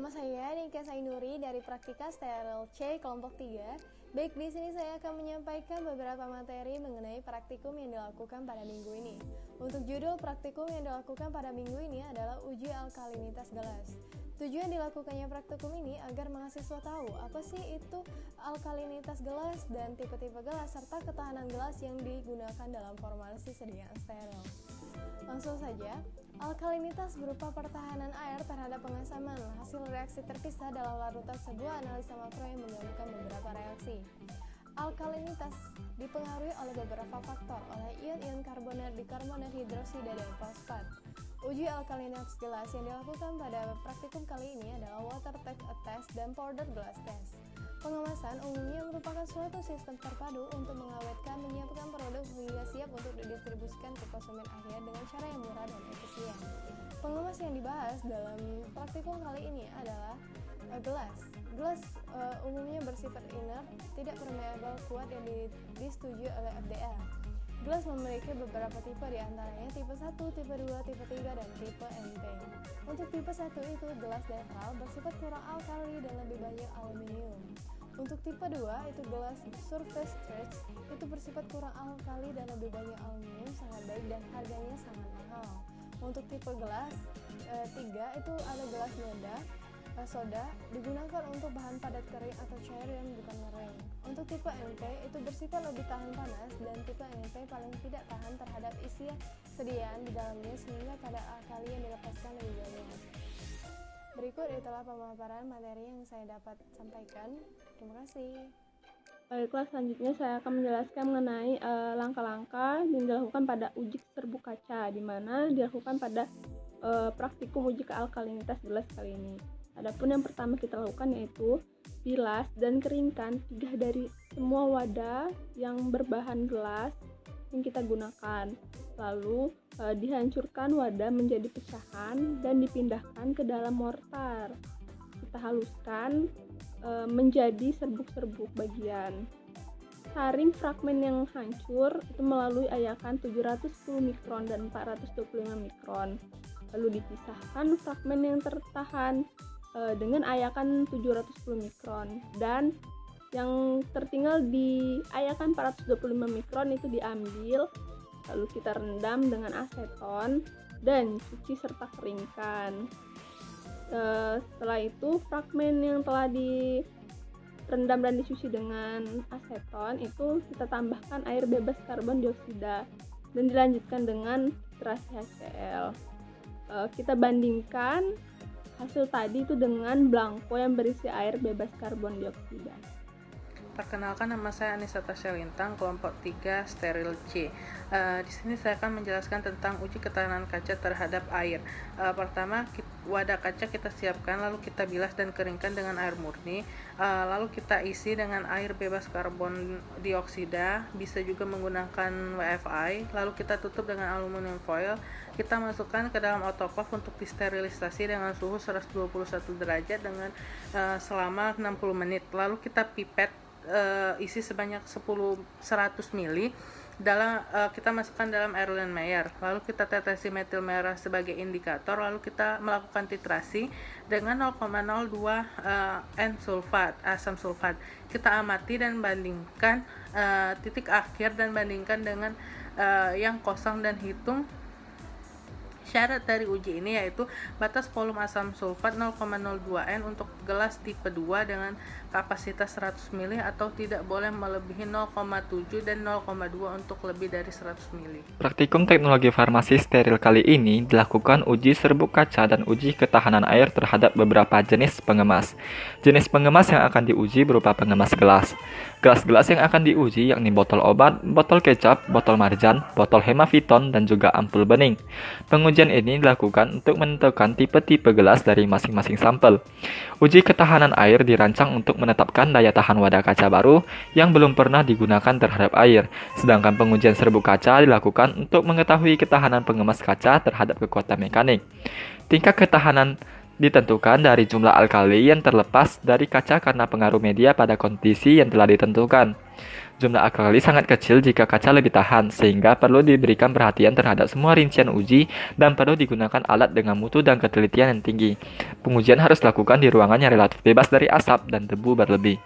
Nama saya Nika Sainuri dari Praktika Steril C kelompok 3. Baik, di sini saya akan menyampaikan beberapa materi mengenai praktikum yang dilakukan pada minggu ini. Untuk judul praktikum yang dilakukan pada minggu ini adalah uji alkalinitas gelas. Tujuan dilakukannya praktikum ini agar mahasiswa tahu apa sih itu alkalinitas gelas dan tipe-tipe gelas serta ketahanan gelas yang digunakan dalam formulasi sediaan steril. Langsung saja, alkalinitas berupa pertahanan air terhadap pengasaman, hasil reaksi terpisah dalam larutan sebuah analisa makro yang menggabungkan beberapa reaksi. Alkalinitas dipengaruhi oleh beberapa faktor, oleh ion-ion karbonat, bikarbonat, hidroksida, dan fosfat. Uji alkalinitas gelas yang dilakukan pada praktikum kali ini adalah water test dan powdered glass test. Pengemasan umumnya merupakan suatu sistem terpadu untuk mengawetkan, menyiapkan produk hingga siap untuk didistribusikan ke konsumen akhir dengan cara yang murah dan efisien. Pengemas yang dibahas dalam praktikum kali ini adalah gelas. Gelas umumnya bersifat inert, tidak permeable, kuat yang disetujui oleh FDA. Gelas memiliki beberapa tipe, diantaranya tipe 1, tipe 2, tipe 3, dan tipe NP. Untuk tipe 1 itu gelas netral, bersifat kurang alkali dan lebih banyak aluminium. Untuk tipe 2 itu gelas surface stretch, itu bersifat kurang alkali dan lebih banyak aluminium, sangat baik dan harganya sangat mahal. Untuk tipe gelas 3 itu ada gelas soda, digunakan untuk bahan padat kering atau cair yang bukan meringan. Untuk tipe NP itu bersifat lebih tahan panas dan tipe NP paling tidak tahan terhadap isi sediaan di dalamnya sehingga kadar alkali yang dilepaskan lebih banyak. Berikut itulah pemaparan materi yang saya dapat sampaikan. Terima kasih. Baiklah, selanjutnya saya akan menjelaskan mengenai langkah-langkah yang dilakukan pada uji serbuk kaca, di mana dilakukan pada praktikum uji kealkalinitas gelas kali ini. Adapun yang pertama kita lakukan yaitu bilas dan keringkan 3 dari semua wadah yang berbahan gelas yang kita gunakan. Lalu dihancurkan wadah menjadi pecahan dan dipindahkan ke dalam mortar. Kita haluskan menjadi serbuk-serbuk bagian. Saring fragmen yang hancur itu melalui ayakan 710 mikron dan 425 mikron. Lalu dipisahkan fragmen yang tertahan dengan ayakan 710 mikron, dan yang tertinggal di ayakan 425 mikron itu diambil, lalu kita rendam dengan aseton dan cuci serta keringkan. Setelah itu fragmen yang telah direndam dan dicuci dengan aseton itu kita tambahkan air bebas karbon dioksida dan dilanjutkan dengan titrasi HCl. Kita bandingkan hasil tadi itu dengan blanko yang berisi air bebas karbon dioksida. Perkenalkan, nama saya Anissa Tasya Lintang, kelompok 3 steril C. Di sini saya akan menjelaskan tentang uji ketahanan kaca terhadap air. Pertama, wadah kaca kita siapkan, lalu kita bilas dan keringkan dengan air murni. Lalu kita isi dengan air bebas karbon dioksida, bisa juga menggunakan WFI. Lalu kita tutup dengan aluminium foil. Kita masukkan ke dalam autoclave untuk disterilisasi dengan suhu 121 derajat dengan selama 60 menit. Lalu kita pipet isi sebanyak 100 ml kita masukkan dalam Erlenmeyer. Lalu kita tetesi metil merah sebagai indikator, lalu kita melakukan titrasi dengan 0,02 N-sulfat, asam sulfat. Kita amati dan bandingkan titik akhir dan bandingkan dengan yang kosong dan hitung syarat dari uji ini, yaitu batas volume asam sulfat 0,02 N untuk gelas tipe 2 dengan kapasitas 100 ml atau tidak boleh melebihi 0,7 dan 0,2 untuk lebih dari 100 ml. Praktikum teknologi farmasi steril kali ini dilakukan uji serbuk kaca dan uji ketahanan air terhadap beberapa jenis pengemas. Jenis pengemas yang akan diuji berupa pengemas gelas. Gelas-gelas yang akan diuji yakni botol obat, botol kecap, botol marjan, botol hemaviton, dan juga ampul bening. Pengujian ini dilakukan untuk menentukan tipe-tipe gelas dari masing-masing sampel. Uji ketahanan air dirancang untuk menetapkan daya tahan wadah kaca baru yang belum pernah digunakan terhadap air, sedangkan pengujian serbuk kaca dilakukan untuk mengetahui ketahanan pengemas kaca terhadap kekuatan mekanik. Tingkat ketahanan ditentukan dari jumlah alkali yang terlepas dari kaca karena pengaruh media pada kondisi yang telah ditentukan. Jumlah alkali sangat kecil jika kaca lebih tahan, sehingga perlu diberikan perhatian terhadap semua rincian uji dan perlu digunakan alat dengan mutu dan ketelitian yang tinggi. Pengujian harus dilakukan di ruangan yang relatif bebas dari asap dan debu berlebih.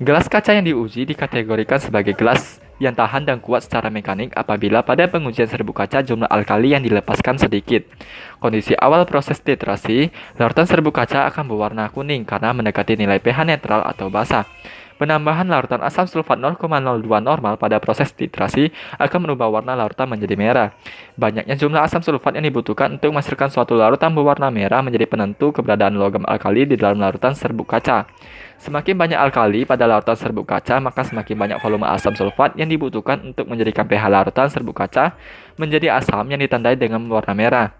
Gelas kaca yang diuji dikategorikan sebagai gelas yang tahan dan kuat secara mekanik apabila pada pengujian serbuk kaca jumlah alkali yang dilepaskan sedikit. Kondisi awal proses titrasi, larutan serbuk kaca akan berwarna kuning karena mendekati nilai pH netral atau basah. Penambahan larutan asam sulfat 0,02 normal pada proses titrasi akan merubah warna larutan menjadi merah. Banyaknya jumlah asam sulfat yang dibutuhkan untuk menghasilkan suatu larutan berwarna merah menjadi penentu keberadaan logam alkali di dalam larutan serbuk kaca. Semakin banyak alkali pada larutan serbuk kaca, maka semakin banyak volume asam sulfat yang dibutuhkan untuk menjadikan pH larutan serbuk kaca menjadi asam yang ditandai dengan warna merah.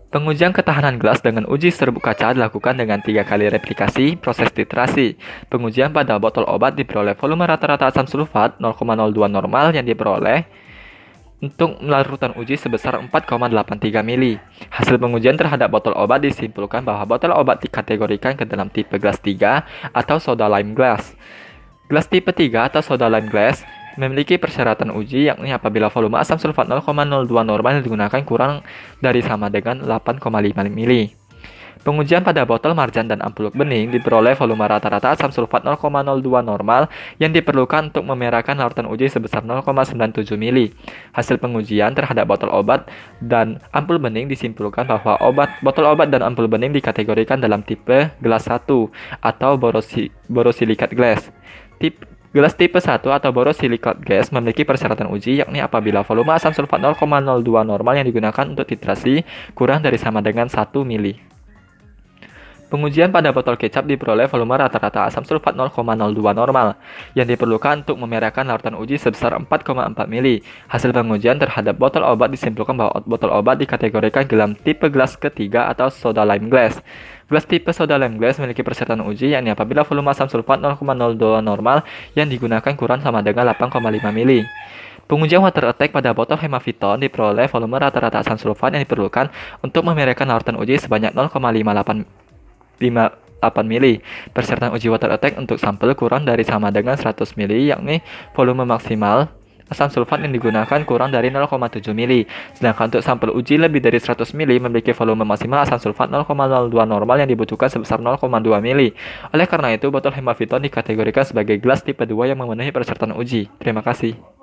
Pengujian ketahanan gelas dengan uji serbuk kaca dilakukan dengan 3 kali replikasi proses titrasi. Pengujian pada botol obat diperoleh volume rata-rata asam sulfat 0,02 normal yang diperoleh untuk larutan uji sebesar 4,83 mili. Hasil pengujian terhadap botol obat disimpulkan bahwa botol obat dikategorikan ke dalam tipe gelas 3 atau soda lime glass. Gelas tipe 3 atau soda lime glass memiliki persyaratan uji, yakni apabila volume asam sulfat 0,02 normal yang digunakan kurang dari sama dengan 8,5 mili. Pengujian pada botol marjan dan ampuluk bening diperoleh volume rata-rata asam sulfat 0,02 normal yang diperlukan untuk memerahkan larutan uji sebesar 0,97 mili. Hasil pengujian terhadap botol obat dan ampul bening disimpulkan bahwa botol obat dan ampul bening dikategorikan dalam tipe gelas 1 atau borosilikat glass. Gelas tipe 1 atau borosilikat gas memiliki persyaratan uji, yakni apabila volume asam sulfat 0,02 normal yang digunakan untuk titrasi kurang dari sama dengan 1 mili. Pengujian pada botol kecap diperoleh volume rata-rata asam sulfat 0,02 normal yang diperlukan untuk memerahkan larutan uji sebesar 4,4 mili. Hasil pengujian terhadap botol obat disimpulkan bahwa botol obat dikategorikan dalam tipe gelas ketiga atau soda lime glass. Gelas tipe soda lime glass memiliki persyaratan uji, yakni apabila volume asam sulfat 0,02 normal yang digunakan kurang sama dengan 8,5 mili. Pengujian water attack pada botol hemaviton diperoleh volume rata-rata asam sulfat yang diperlukan untuk memerahkan larutan uji sebanyak 0,58 mili. Persyaratan uji water attack untuk sampel kurang dari sama dengan 100 mili, yakni volume maksimal asam sulfat yang digunakan kurang dari 0,7 mili. Sedangkan untuk sampel uji lebih dari 100 mili memiliki volume maksimal asam sulfat 0,02 normal yang dibutuhkan sebesar 0,2 mili. Oleh karena itu, botol hemaviton dikategorikan sebagai gelas tipe 2 yang memenuhi persyaratan uji. Terima kasih.